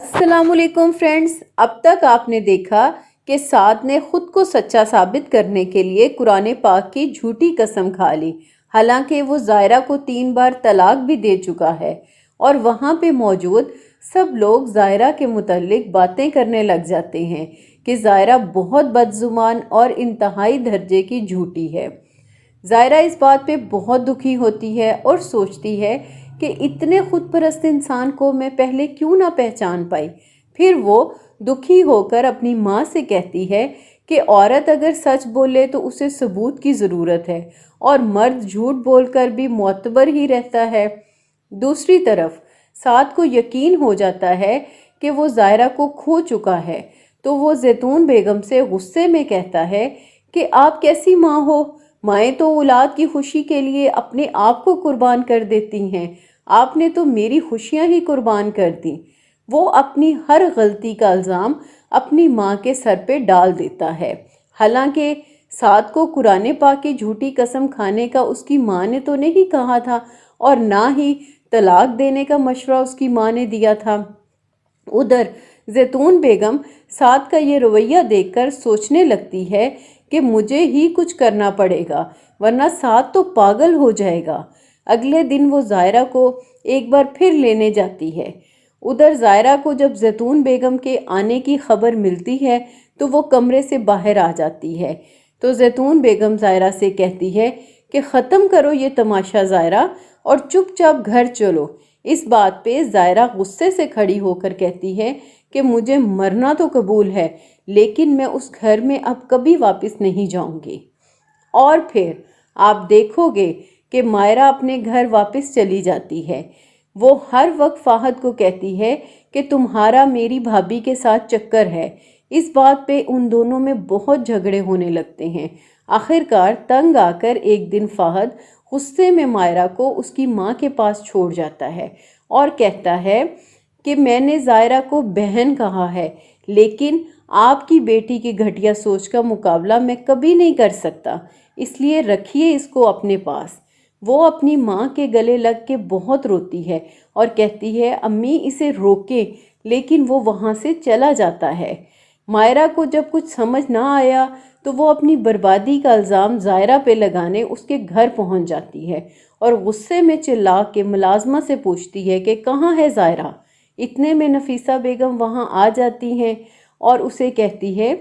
अस्सलाम वालेकुम फ्रेंड्स। अब तक आपने देखा कि साद ने खुद को सच्चा साबित करने के लिए कुरान पाक की झूठी कसम खा ली, हालांकि वो ज़ायरा को 3 बार तलाक भी दे चुका है। और वहाँ पे मौजूद सब लोग ज़ायरा के मुतल्लिक बातें करने लग जाते हैं कि ज़ायरा बहुत बदजुबान और इंतहाई दर्जे की झूठी है। ज़ायरा इस बात पे बहुत दुखी होती है और सोचती है कि इतने खुद परस्त इंसान को मैं पहले क्यों ना पहचान पाई। फिर वो दुखी होकर अपनी माँ से कहती है कि औरत अगर सच बोले तो उसे सबूत की ज़रूरत है और मर्द झूठ बोलकर भी मोतबर ही रहता है। दूसरी तरफ साद को यकीन हो जाता है कि वो ज़ायरा को खो चुका है, तो वो जैतून बेगम से गुस्से में कहता है कि आप कैसी माँ हो, माएँ तो औलाद की खुशी के लिए अपने आप को कुर्बान कर देती हैं, आपने तो मेरी खुशियाँ ही कुर्बान कर दी। वो अपनी हर गलती का इल्ज़ाम अपनी माँ के सर पे डाल देता है। हालांकि साद को कुरान पाक की झूठी कसम खाने का उसकी माँ ने तो नहीं कहा था और ना ही तलाक देने का मशवरा उसकी माँ ने दिया था। उधर जैतून बेगम साद का ये रवैया देखकर सोचने लगती है कि मुझे ही कुछ करना पड़ेगा, वरना साद तो पागल हो जाएगा। अगले दिन वो ज़ायरा को एक बार फिर लेने जाती है। उधर ज़ायरा को जब जैतून बेगम के आने की खबर मिलती है तो वो कमरे से बाहर आ जाती है। तो जैतून बेगम ज़ायरा से कहती है कि ख़त्म करो ये तमाशा ज़ायरा और चुपचाप घर चलो। इस बात पे ज़ायरा गुस्से से खड़ी होकर कहती है कि मुझे मरना तो कबूल है, लेकिन मैं उस घर में अब कभी वापस नहीं जाऊंगी। और फिर आप देखोगे कि मायरा अपने घर वापस चली जाती है। वो हर वक्त फाहद को कहती है कि तुम्हारा मेरी भाभी के साथ चक्कर है। इस बात पे उन दोनों में बहुत झगड़े होने लगते हैं। आखिरकार तंग आकर एक दिन फाहद गुस्से में मायरा को उसकी माँ के पास छोड़ जाता है और कहता है कि मैंने ज़ायरा को बहन कहा है, लेकिन आपकी बेटी की घटिया सोच का मुकाबला मैं कभी नहीं कर सकता, इसलिए रखिए इसको अपने पास। वो अपनी माँ के गले लग के बहुत रोती है और कहती है अम्मी इसे रोके, लेकिन वो वहाँ से चला जाता है। मायरा को जब कुछ समझ ना आया तो वो अपनी बर्बादी का इल्ज़ाम ज़ायरा पे लगाने उसके घर पहुँच जाती है और गुस्से में चिल्ला के मुलाजमा से पूछती है कि कहाँ है ज़ायरा। इतने में नफीसा बेगम वहाँ आ जाती हैं और उसे कहती है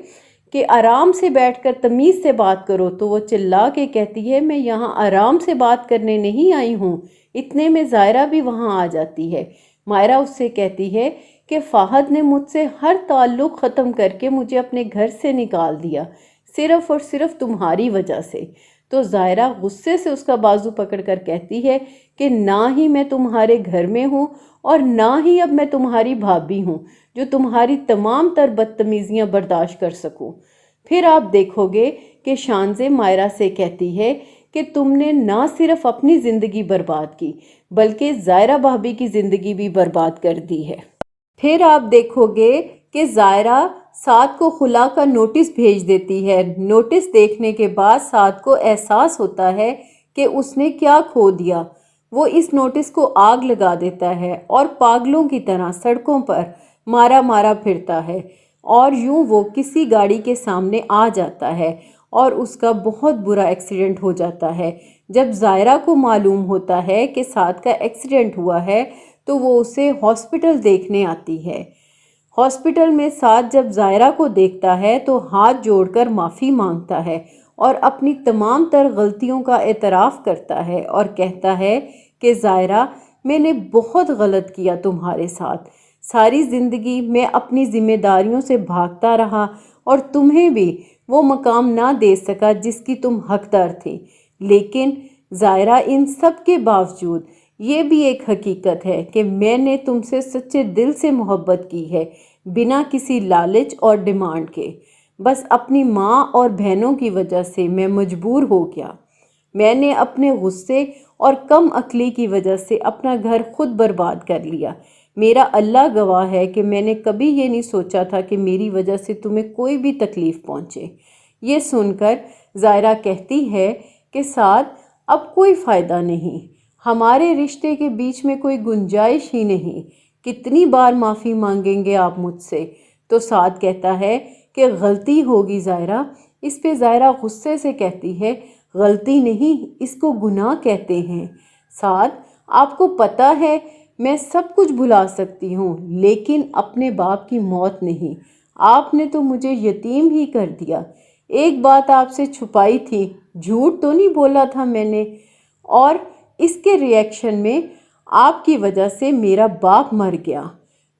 कि आराम से बैठकर तमीज़ से बात करो। तो वो चिल्ला के कहती है मैं यहाँ आराम से बात करने नहीं आई हूँ। इतने में ज़ायरा भी वहाँ आ जाती है। मायरा उससे कहती है कि फाहद ने मुझसे हर ताल्लुक़ ख़त्म करके मुझे अपने घर से निकाल दिया, सिर्फ़ और सिर्फ तुम्हारी वजह से। तो ज़ायरा गुस्से से उसका बाजू पकड़कर कहती है कि ना ही मैं तुम्हारे घर में हूँ और ना ही अब मैं तुम्हारी भाभी हूँ जो तुम्हारी तमाम तर बदतमीज़ियाँ बर्दाश्त कर सकूँ। फिर आप देखोगे कि शानज़े मायरा से कहती है कि तुमने ना सिर्फ अपनी ज़िंदगी बर्बाद की बल्कि ज़ायरा भाभी की ज़िंदगी भी बर्बाद कर दी है। फिर आप देखोगे कि ज़ायरा साद को खुला का नोटिस भेज देती है। नोटिस देखने के बाद साद को एहसास होता है कि उसने क्या खो दिया। वो इस नोटिस को आग लगा देता है और पागलों की तरह सड़कों पर मारा मारा फिरता है और यूं वो किसी गाड़ी के सामने आ जाता है और उसका बहुत बुरा एक्सीडेंट हो जाता है। जब ज़ायरा को मालूम होता है कि साद का एक्सीडेंट हुआ है तो वो उसे हॉस्पिटल देखने आती है। हॉस्पिटल में साद जब ज़ायरा को देखता है तो हाथ जोड़कर माफ़ी मांगता है और अपनी तमाम तर गलतियों का एतराफ़ करता है और कहता है कि ज़ायरा मैंने बहुत गलत किया तुम्हारे साथ। सारी ज़िंदगी मैं अपनी ज़िम्मेदारियों से भागता रहा और तुम्हें भी वो मकाम ना दे सका जिसकी तुम हकदार थे। लेकिन ज़ायरा इन सब के बावजूद ये भी एक हकीकत है कि मैंने तुमसे सच्चे दिल से मोहब्बत की है, बिना किसी लालच और डिमांड के। बस अपनी माँ और बहनों की वजह से मैं मजबूर हो गया। मैंने अपने गुस्से और कम अक्ली की वजह से अपना घर खुद बर्बाद कर लिया। मेरा अल्लाह गवाह है कि मैंने कभी ये नहीं सोचा था कि मेरी वजह से तुम्हें कोई भी तकलीफ़ पहुँचे। ये सुनकर ज़ायरा कहती है कि साद अब कोई फ़ायदा नहीं, हमारे रिश्ते के बीच में कोई गुंजाइश ही नहीं। کتنی بار معافی مانگیں گے آپ مجھ سے؟ تو سعد کہتا ہے کہ غلطی ہوگی زائرہ۔ اس پہ زائرہ غصے سے کہتی ہے غلطی نہیں، اس کو گناہ کہتے ہیں۔ سعد، آپ کو پتہ ہے میں سب کچھ بھلا سکتی ہوں لیکن اپنے باپ کی موت نہیں۔ آپ نے تو مجھے یتیم ہی کر دیا۔ ایک بات آپ سے چھپائی تھی، جھوٹ تو نہیں بولا تھا میں نے، اور اس کے ریئیکشن میں آپ کی وجہ سے میرا باپ مر گیا۔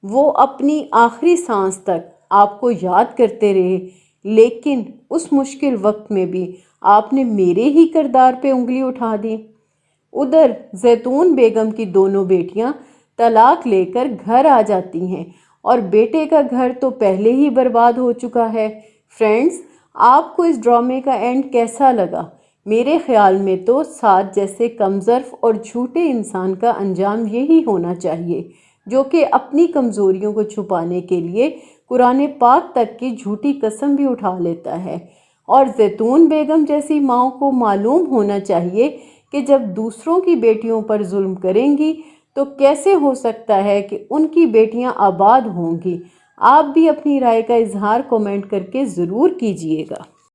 وہ اپنی آخری سانس تک آپ کو یاد کرتے رہے، لیکن اس مشکل وقت میں بھی آپ نے میرے ہی کردار پہ انگلی اٹھا دی۔ ادھر زیتون بیگم کی دونوں بیٹیاں طلاق لے کر گھر آ جاتی ہیں اور بیٹے کا گھر تو پہلے ہی برباد ہو چکا ہے۔ فرینڈز، آپ کو اس ڈرامے کا اینڈ کیسا لگا؟ میرے خیال میں تو سعد جیسے کمظرف اور جھوٹے انسان کا انجام یہی ہونا چاہیے، جو کہ اپنی کمزوریوں کو چھپانے کے لیے قرآن پاک تک کی جھوٹی قسم بھی اٹھا لیتا ہے۔ اور زیتون بیگم جیسی ماؤں کو معلوم ہونا چاہیے کہ جب دوسروں کی بیٹیوں پر ظلم کریں گی تو کیسے ہو سکتا ہے کہ ان کی بیٹیاں آباد ہوں گی۔ آپ بھی اپنی رائے کا اظہار کمنٹ کر کے ضرور کیجیے گا۔